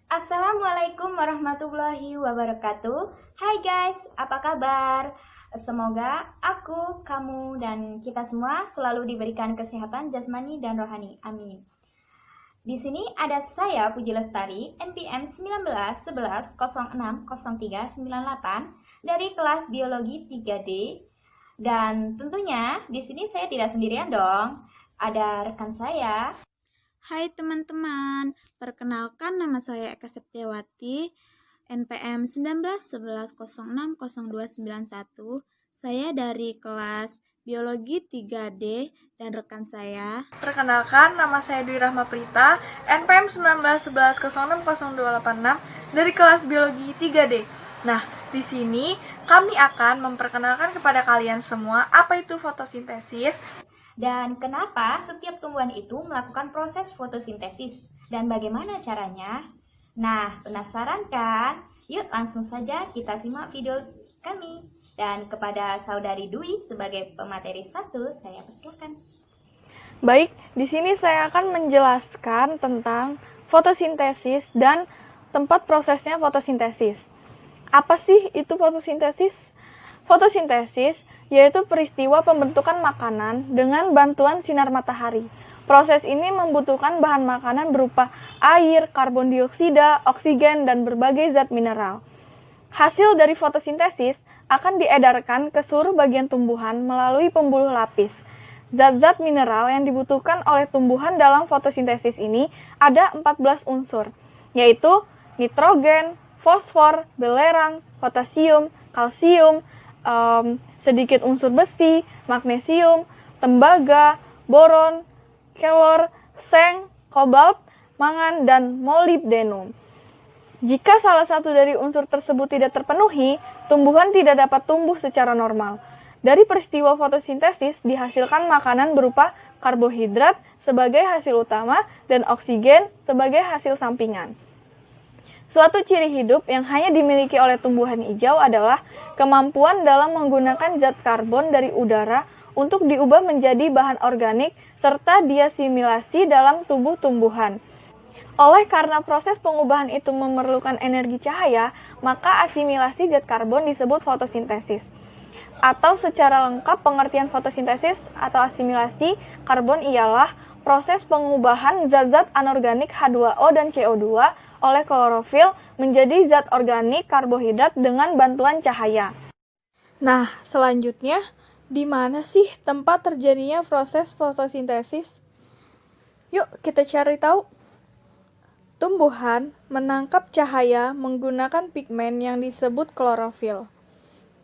Assalamualaikum warahmatullahi wabarakatuh. Hai guys, apa kabar? Semoga aku, kamu, dan kita semua selalu diberikan kesehatan jasmani dan rohani. Amin. Di sini ada saya Puji Lestari, NPM 1911060398 dari kelas Biologi 3D. Dan tentunya di sini saya tidak sendirian dong. Ada rekan saya. Hai teman-teman, perkenalkan nama saya Eka Septiawati, NPM 1911060291. Saya dari kelas Biologi 3D dan rekan saya. Perkenalkan, nama saya Dwi Rahma Prita, NPM 1911060286 dari kelas Biologi 3D. Nah, di sini kami akan memperkenalkan kepada kalian semua apa itu fotosintesis dan kenapa setiap tumbuhan itu melakukan proses fotosintesis dan bagaimana caranya. Nah, penasaran kan? Yuk langsung saja kita simak video kami. Dan kepada saudari Dwi sebagai pemateri 1, saya persilakan. Baik, di sini saya akan menjelaskan tentang fotosintesis dan tempat prosesnya fotosintesis. Apa sih itu fotosintesis? Fotosintesis yaitu peristiwa pembentukan makanan dengan bantuan sinar matahari. Proses ini membutuhkan bahan makanan berupa air, karbon dioksida, oksigen, dan berbagai zat mineral. Hasil dari fotosintesis akan diedarkan ke seluruh bagian tumbuhan melalui pembuluh lapis. Zat-zat mineral yang dibutuhkan oleh tumbuhan dalam fotosintesis ini ada 14 unsur, yaitu nitrogen, fosfor, belerang, potasium, kalsium, sedikit unsur besi, magnesium, tembaga, boron, kelor, seng, kobalt, mangan, dan molibdenum. Jika salah satu dari unsur tersebut tidak terpenuhi, tumbuhan tidak dapat tumbuh secara normal. Dari peristiwa fotosintesis dihasilkan makanan berupa karbohidrat sebagai hasil utama dan oksigen sebagai hasil sampingan. Suatu ciri hidup yang hanya dimiliki oleh tumbuhan hijau adalah kemampuan dalam menggunakan zat karbon dari udara untuk diubah menjadi bahan organik serta diasimilasi dalam tubuh tumbuhan. Oleh karena proses pengubahan itu memerlukan energi cahaya, maka asimilasi zat karbon disebut fotosintesis. Atau secara lengkap pengertian fotosintesis atau asimilasi karbon ialah proses pengubahan zat-zat anorganik H2O dan CO2 oleh klorofil menjadi zat organik karbohidrat dengan bantuan cahaya. Nah, selanjutnya, di mana sih tempat terjadinya proses fotosintesis? Yuk kita cari tahu. Tumbuhan menangkap cahaya menggunakan pigmen yang disebut klorofil.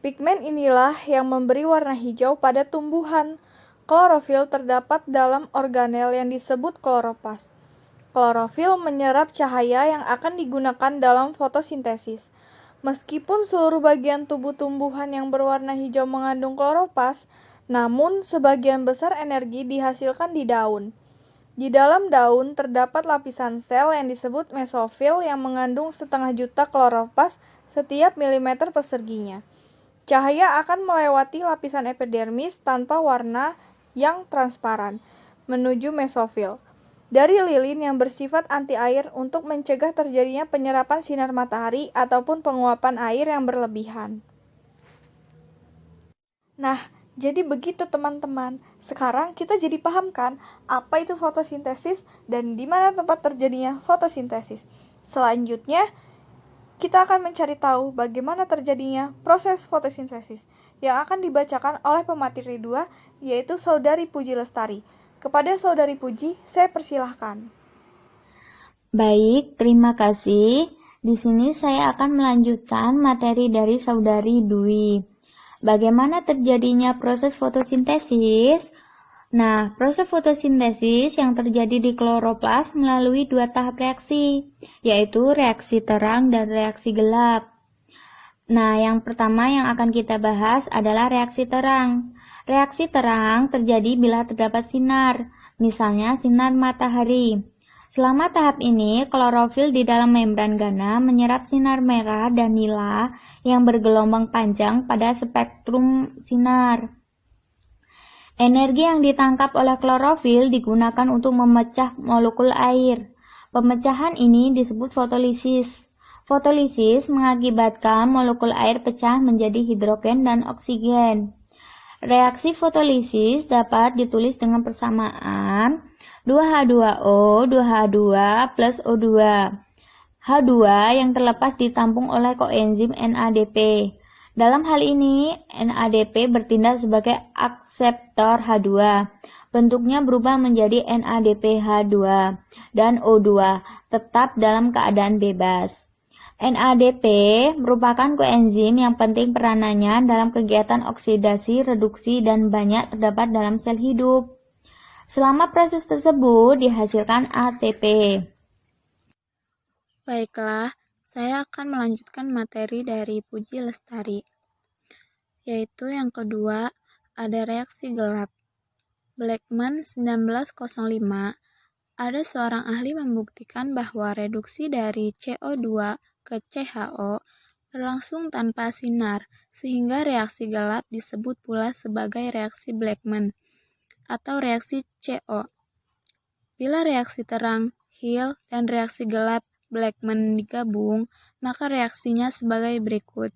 Pigmen inilah yang memberi warna hijau pada tumbuhan. Klorofil terdapat dalam organel yang disebut kloroplas. Klorofil menyerap cahaya yang akan digunakan dalam fotosintesis. Meskipun seluruh bagian tubuh tumbuhan yang berwarna hijau mengandung kloroplas, namun sebagian besar energi dihasilkan di daun. Di dalam daun terdapat lapisan sel yang disebut mesofil yang mengandung 0,5 juta kloroplas setiap milimeter perseginya. Cahaya akan melewati lapisan epidermis tanpa warna yang transparan menuju mesofil dari lilin yang bersifat anti air untuk mencegah terjadinya penyerapan sinar matahari ataupun penguapan air yang berlebihan. Nah, jadi begitu teman-teman. Sekarang kita jadi paham kan apa itu fotosintesis dan di mana tempat terjadinya fotosintesis. Selanjutnya, kita akan mencari tahu bagaimana terjadinya proses fotosintesis yang akan dibacakan oleh pemateri 2, yaitu Saudari Puji Lestari. Kepada Saudari Puji, saya persilahkan. Baik, terima kasih. Di sini saya akan melanjutkan materi dari Saudari Dwi. Bagaimana terjadinya proses fotosintesis? Nah, proses fotosintesis yang terjadi di kloroplas melalui 2 tahap reaksi, yaitu reaksi terang dan reaksi gelap. Nah, yang pertama yang akan kita bahas adalah reaksi terang. Reaksi terang terjadi bila terdapat sinar, misalnya sinar matahari. Selama tahap ini, klorofil di dalam membran gana menyerap sinar merah dan nila yang bergelombang panjang pada spektrum sinar. Energi yang ditangkap oleh klorofil digunakan untuk memecah molekul air. Pemecahan ini disebut fotolisis. Fotolisis mengakibatkan molekul air pecah menjadi hidrogen dan oksigen. Reaksi fotolisis dapat ditulis dengan persamaan 2H2O, 2H2 plus O2. H2 yang terlepas ditampung oleh koenzim NADP. Dalam hal ini, NADP bertindak sebagai akseptor H2. Bentuknya berubah menjadi NADPH2 dan O2, tetap dalam keadaan bebas. NADP merupakan koenzim yang penting peranannya dalam kegiatan oksidasi, reduksi, dan banyak terdapat dalam sel hidup. Selama proses tersebut dihasilkan ATP. Baiklah, saya akan melanjutkan materi dari Puji Lestari, yaitu yang kedua, ada reaksi gelap. Blackman 1905, ada seorang ahli membuktikan bahwa reduksi dari CO2 ke CHO berlangsung tanpa sinar, sehingga reaksi gelap disebut pula sebagai reaksi Blackman atau reaksi CO. Bila reaksi terang, Hill, dan reaksi gelap, Blackman digabung, maka reaksinya sebagai berikut.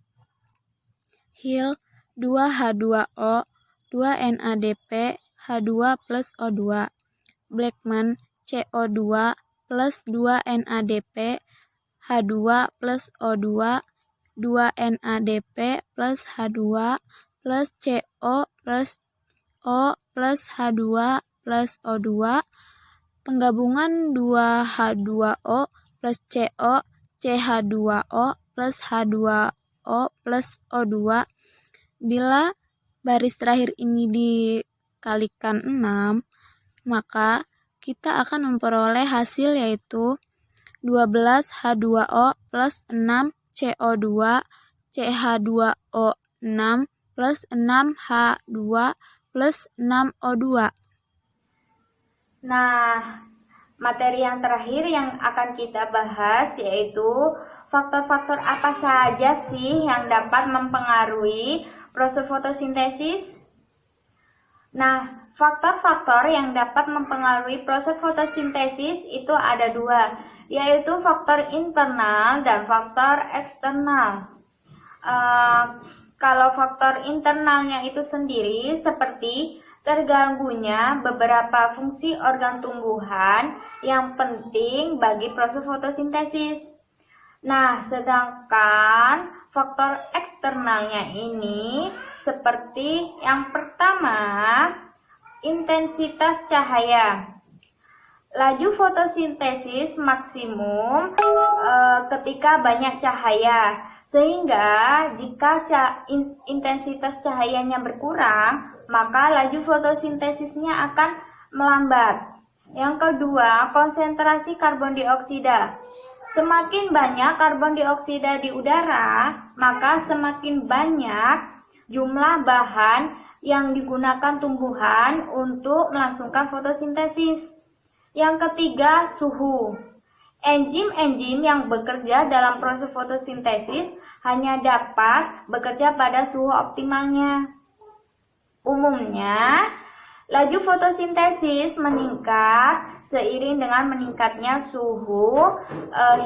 Hill 2H2O, 2NADP, H2 plus O2. Blackman CO2 plus 2NADP, H2 plus O2, 2NADP plus H2 plus CO plus O plus H2 plus O2, penggabungan 2H2O plus CO, CH2O plus H2O plus O2. Bila baris terakhir ini dikalikan 6, maka kita akan memperoleh hasil yaitu 12H2O plus 6 CO2 CH2O6 plus 6H2 plus 6O2. Nah, materi yang terakhir yang akan kita bahas yaitu faktor-faktor apa saja sih yang dapat mempengaruhi proses fotosintesis. Nah, faktor-faktor yang dapat mempengaruhi proses fotosintesis itu ada dua, yaitu faktor internal dan faktor eksternal. Kalau faktor internalnya itu sendiri seperti terganggunya beberapa fungsi organ tumbuhan yang penting bagi proses fotosintesis. Nah, sedangkan faktor eksternalnya ini seperti yang pertama, intensitas cahaya. Laju fotosintesis maksimum ketika banyak cahaya, sehingga jika intensitas cahayanya berkurang, maka laju fotosintesisnya akan melambat. Yang kedua, konsentrasi karbon dioksida. Semakin banyak karbon dioksida di udara, maka semakin banyak jumlah bahan yang digunakan tumbuhan untuk melangsungkan fotosintesis. Yang ketiga, suhu. Enzim-enzim yang bekerja dalam proses fotosintesis hanya dapat bekerja pada suhu optimalnya. Umumnya, laju fotosintesis meningkat seiring dengan meningkatnya suhu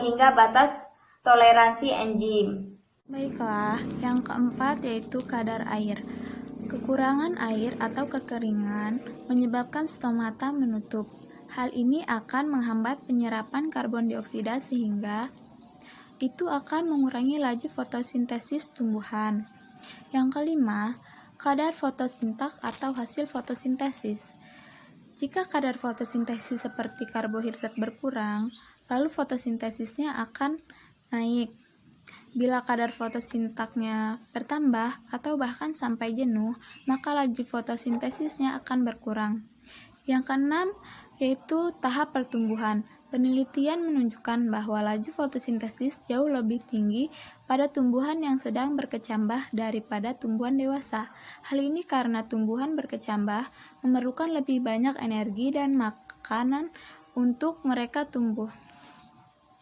hingga batas toleransi enzim. Baiklah, yang keempat yaitu kadar air. Kekurangan air atau kekeringan menyebabkan stomata menutup. Hal ini akan menghambat penyerapan karbon dioksida sehingga itu akan mengurangi laju fotosintesis tumbuhan. Yang kelima, kadar fotosintak atau hasil fotosintesis. Jika kadar fotosintesis seperti karbohidrat berkurang, lalu fotosintesisnya akan naik. Bila kadar fotosintaknya bertambah atau bahkan sampai jenuh, maka laju fotosintesisnya akan berkurang. Yang keenam, yaitu tahap pertumbuhan. Penelitian menunjukkan bahwa laju fotosintesis jauh lebih tinggi pada tumbuhan yang sedang berkecambah daripada tumbuhan dewasa. Hal ini karena tumbuhan berkecambah memerlukan lebih banyak energi dan makanan untuk mereka tumbuh.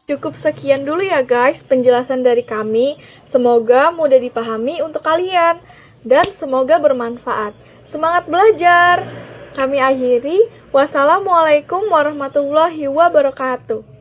Cukup sekian dulu ya guys penjelasan dari kami. Semoga mudah dipahami untuk kalian dan semoga bermanfaat. Semangat belajar! Kami akhiri. Wassalamualaikum warahmatullahi wabarakatuh.